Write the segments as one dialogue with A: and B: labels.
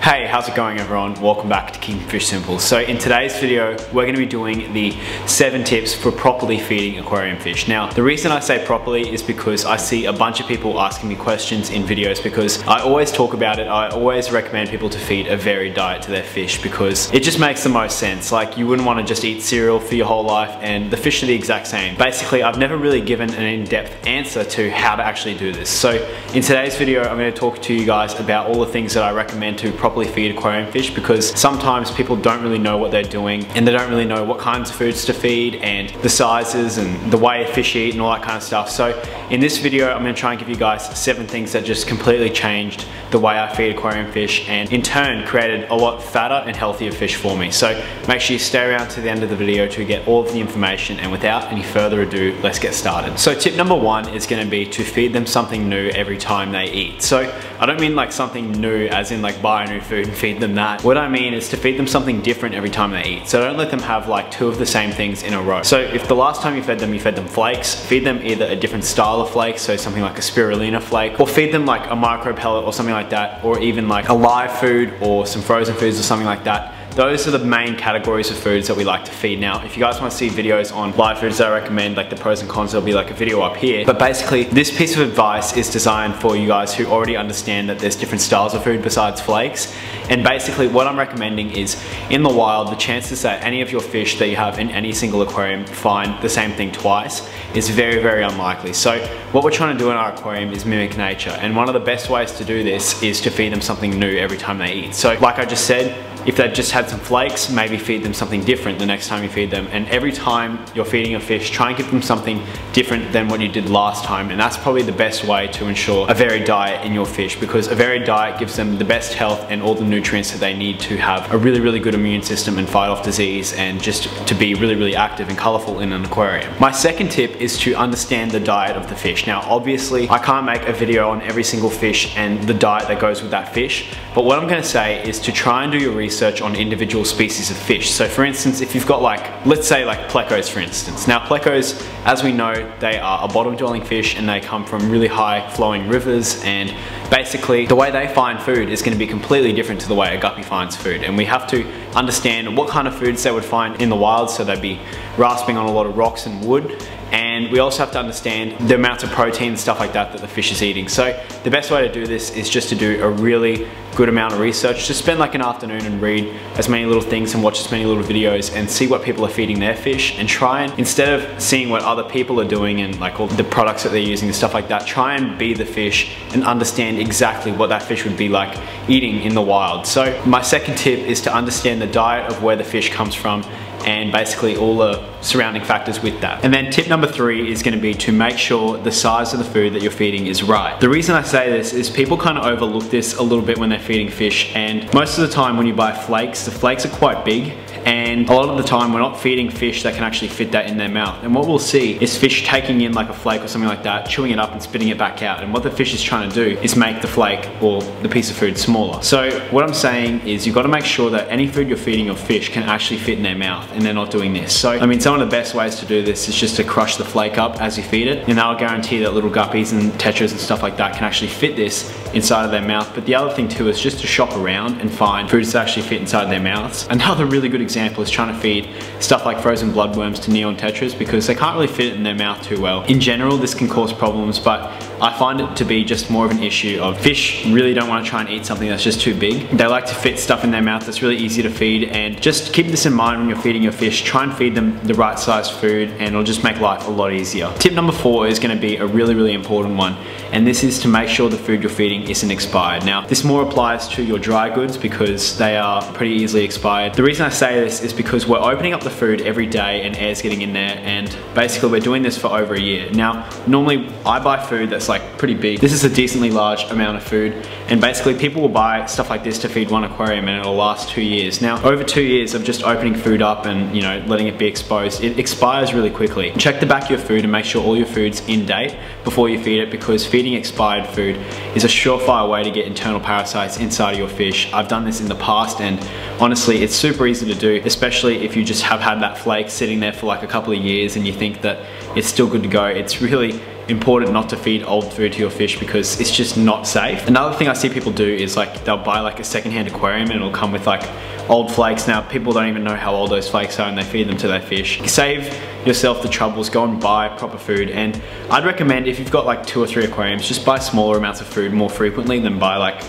A: Hey, how's it going everyone? Welcome back to Keeping Fish Simple. So in today's video, we're going to be doing the 7 tips for properly feeding aquarium fish. Now, the reason I say properly is because I see a bunch of people asking me questions in videos because I always talk about it. I always recommend people to feed a varied diet to their fish because it just makes the most sense. Like, you wouldn't want to just eat cereal for your whole life and the fish are the exact same. Basically, I've never really given an in-depth answer to how to actually do this. So in today's video, I'm going to talk to you guys about all the things that I recommend to properly feed aquarium fish, because sometimes people don't really know what they're doing and they don't really know what kinds of foods to feed and the sizes and the way fish eat and all that kind of stuff. So in this video, I'm going to try and give you guys 7 things that just completely changed the way I feed aquarium fish and in turn created a lot fatter and healthier fish for me. So make sure you stay around to the end of the video to get all of the information, and without any further ado, let's get started. So tip number 1 is going to be to feed them something new every time they eat. So I don't mean like something new as in like buy a new food and feed them that. What I mean is to feed them something different every time they eat. So don't let them have like 2 of the same things in a row. So if the last time you fed them flakes, feed them either a different style of flake, so something like a spirulina flake, or feed them like a micro pellet or something like that, or even like a live food or some frozen foods or something like that. Those are the main categories of foods that we like to feed. Now, if you guys want to see videos on live foods that I recommend, like the pros and cons, there'll be like a video up here. But basically, this piece of advice is designed for you guys who already understand that there's different styles of food besides flakes. And basically, what I'm recommending is, in the wild, the chances that any of your fish that you have in any single aquarium find the same thing twice is very, very unlikely. So what we're trying to do in our aquarium is mimic nature. And one of the best ways to do this is to feed them something new every time they eat. So like I just said, if they've just had some flakes, maybe feed them something different the next time you feed them. And every time you're feeding a fish, try and give them something different than what you did last time. And that's probably the best way to ensure a varied diet in your fish, because a varied diet gives them the best health and all the nutrients that they need to have a really, really good immune system and fight off disease and just to be really, really active and colorful in an aquarium. My second tip is to understand the diet of the fish. Now, obviously, I can't make a video on every single fish and the diet that goes with that fish, but what I'm gonna say is to try and do your research on individual species of fish. So for instance, if you've got like, let's say like plecos for instance. Now plecos, as we know, they are a bottom dwelling fish and they come from really high flowing rivers, and basically the way they find food is going to be completely different to the way a guppy finds food. And we have to understand what kind of foods they would find in the wild, so they'd be rasping on a lot of rocks and wood. And we also have to understand the amounts of protein and stuff like that that the fish is eating. So the best way to do this is just to do a really good amount of research. Just spend like an afternoon and read as many little things and watch as many little videos and see what people are feeding their fish, and try and, instead of seeing what other people are doing and like all the products that they're using and stuff like that, try and be the fish and understand exactly what that fish would be like eating in the wild. So my second tip is to understand the diet of where the fish comes from and basically all the surrounding factors with that. And then tip number 3 is going to be to make sure the size of the food that you're feeding is right. The reason I say this is people kind of overlook this a little bit when they're feeding fish, and most of the time when you buy flakes, the flakes are quite big, and a lot of the time we're not feeding fish that can actually fit that in their mouth. And what we'll see is fish taking in like a flake or something like that, chewing it up and spitting it back out. And what the fish is trying to do is make the flake or the piece of food smaller. So what I'm saying is you've got to make sure that any food you're feeding your fish can actually fit in their mouth, and they're not doing this. So I mean, some of the best ways to do this is just to crush the flake up as you feed it, and that'll guarantee that little guppies and tetras and stuff like that can actually fit this inside of their mouth. But the other thing too is just to shop around and find foods that actually fit inside their mouths. Another really good example is trying to feed stuff like frozen bloodworms to neon tetras, because they can't really fit it in their mouth too well. In general, this can cause problems, but I find it to be just more of an issue of fish really don't want to try and eat something that's just too big. They like to fit stuff in their mouth that's really easy to feed, and just keep this in mind when you're feeding your fish. Try and feed them the right size food and it'll just make life a lot easier. Tip number 4 is going to be a really, really important one, and this is to make sure the food you're feeding isn't expired. Now, this more applies to your dry goods because they are pretty easily expired. The reason I say this is because we're opening up the food every day and air's getting in there, and basically we're doing this for over a year. Now, normally I buy food that's like pretty big. This is a decently large amount of food, and basically people will buy stuff like this to feed one aquarium and it'll last 2 years. Now, over 2 years of just opening food up and, you know, letting it be exposed, it expires really quickly. Check the back of your food and make sure all your food's in date before you feed it, because feeding expired food is a surefire way to get internal parasites inside of your fish. I've done this in the past, and honestly, it's super easy to do, especially if you just have had that flake sitting there for like a couple of years and you think that it's still good to go. It's really important not to feed old food to your fish because it's just not safe. Another thing I see people do is like they'll buy like a secondhand aquarium and it'll come with like old flakes. Now people don't even know how old those flakes are and they feed them to their fish. Save yourself the troubles, go and buy proper food. And I'd recommend if you've got like 2 or 3 aquariums, just buy smaller amounts of food more frequently than buy like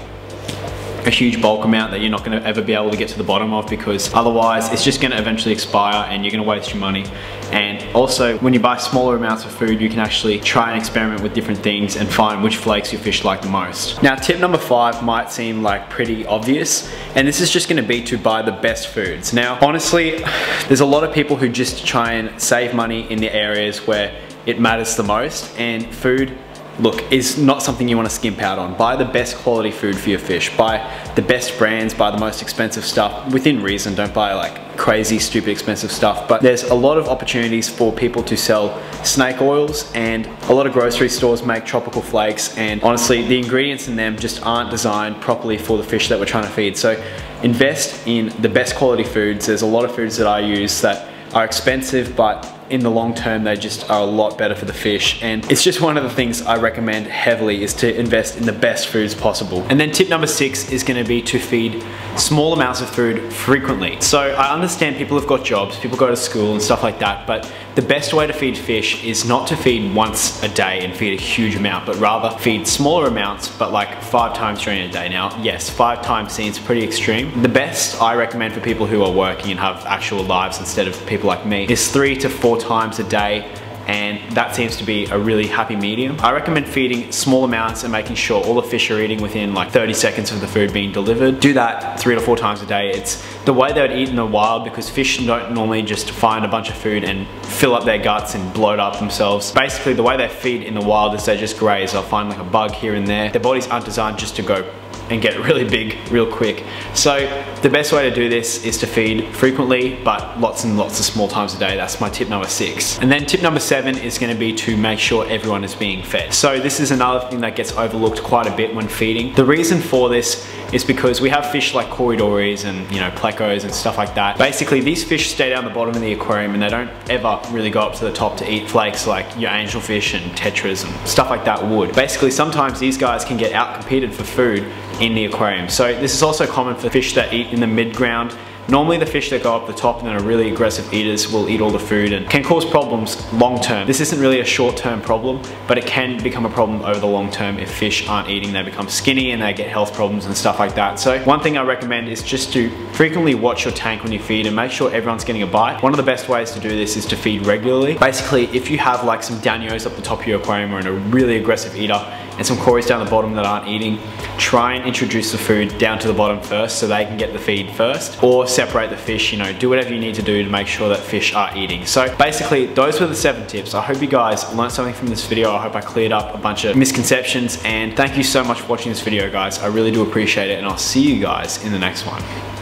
A: a huge bulk amount that you're not going to ever be able to get to the bottom of, because otherwise it's just going to eventually expire and you're going to waste your money. And also when you buy smaller amounts of food, you can actually try and experiment with different things and find which flakes your fish like the most. Now tip number 5 might seem like pretty obvious, and this is just going to be to buy the best foods. Now honestly, there's a lot of people who just try and save money in the areas where it matters the most, and food, look, is not something you want to skimp out on. Buy the best quality food for your fish. Buy the best brands, buy the most expensive stuff within reason. Don't buy like crazy, stupid expensive stuff. But there's a lot of opportunities for people to sell snake oils, and a lot of grocery stores make tropical flakes, and honestly, the ingredients in them just aren't designed properly for the fish that we're trying to feed. So invest in the best quality foods. There's a lot of foods that I use that are expensive, but in the long term they just are a lot better for the fish, and it's just one of the things I recommend heavily, is to invest in the best foods possible. And then tip number 6 is going to be to feed small amounts of food frequently. So I understand people have got jobs, people go to school and stuff like that, but the best way to feed fish is not to feed once a day and feed a huge amount, but rather feed smaller amounts, but like 5 times during a day. Now yes, 5 times seems pretty extreme. The best I recommend for people who are working and have actual lives instead of people like me is 3 to 4 times a day, and that seems to be a really happy medium. I recommend feeding small amounts and making sure all the fish are eating within like 30 seconds of the food being delivered. Do that 3 to 4 times a day. It's the way they would eat in the wild, because fish don't normally just find a bunch of food and fill up their guts and bloat up themselves. Basically the way they feed in the wild is they just graze. They'll find like a bug here and there. Their bodies aren't designed just to go and get really big real quick. So the best way to do this is to feed frequently, but lots and lots of small times a day. That's my tip number 6. And then tip number 7 is going to be to make sure everyone is being fed. So this is another thing that gets overlooked quite a bit when feeding. The reason for this is because we have fish like corydoras and, you know, plecos and stuff like that. Basically these fish stay down the bottom of the aquarium and they don't ever really go up to the top to eat flakes like your angelfish and tetras and stuff like that would. Basically sometimes these guys can get out competed for food in the aquarium. So this is also common for fish that eat in the mid-ground. Normally the fish that go up the top and that are really aggressive eaters will eat all the food and can cause problems long term. This isn't really a short-term problem, but it can become a problem over the long term if fish aren't eating. They become skinny and they get health problems and stuff like that. So one thing I recommend is just to frequently watch your tank when you feed and make sure everyone's getting a bite. One of the best ways to do this is to feed regularly. Basically, if you have like some danios up the top of your aquarium or in a really aggressive eater and some cories down the bottom that aren't eating, try and introduce the food down to the bottom first so they can get the feed first, or separate the fish, you know, do whatever you need to do to make sure that fish are eating. So basically those were the 7 tips. I hope you guys learned something from this video. I hope I cleared up a bunch of misconceptions, and thank you so much for watching this video guys. I really do appreciate it, and I'll see you guys in the next one.